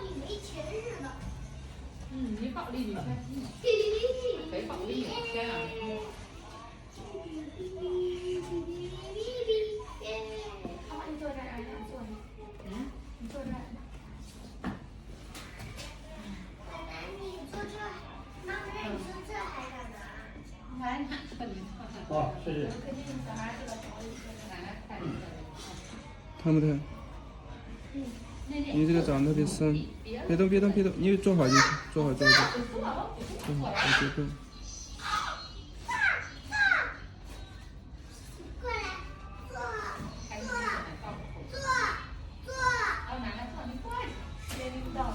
你没钱似的。你暴力女权，谁暴力女权啊？好，你坐这儿，让你坐你。你坐这儿。奶奶，你坐这儿。妈妈让你坐这儿还干嘛？来，你看这个你看看。哦，谢谢。肯定小孩这个小一些。奶奶看这个。疼不疼？你这个长得特别深，别动别动别动，你坐好就行，坐好坐好坐好，别动。过来，坐，坐。哦，奶奶坐，你过来。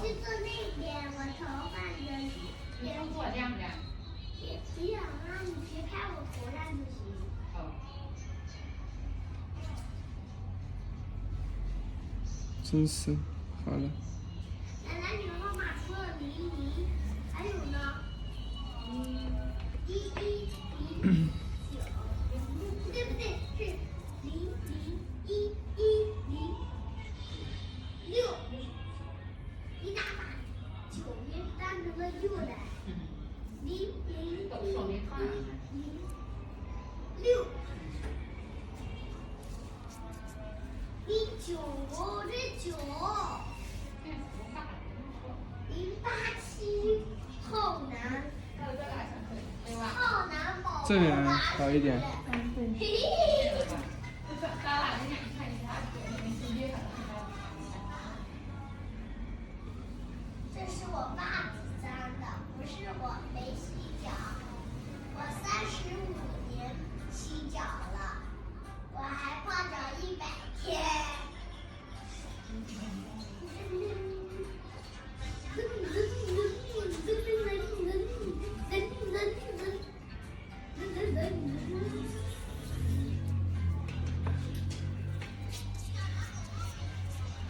去坐那边，我头发的。你就坐这样子。别让啊，你别拍我头上就行。好。真是，好了。奶奶，你的号码除了00，还有呢？110，对不对？是00110。6，你打把9也当成了6的。6。你9，这9。087，好难。好难保。这边好一点。嘿嘿。这是我袜子脏的，不是我没洗脚。我35年洗脚了，我还泡脚100天。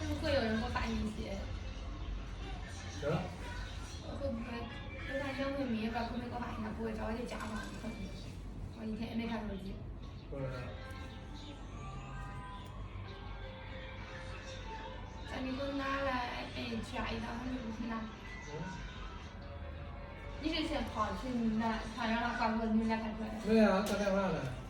会不会有人给我发信息？行了。会不会？我看杨慧敏，不知道会不会给我发信息，他不会找我就加上我。我一天也没看手机。过来。那你给我拿来，去阿姨那，他们不去拿。你是先跑去那，他让他挂过，你们俩看出来。没有啊，打电话了。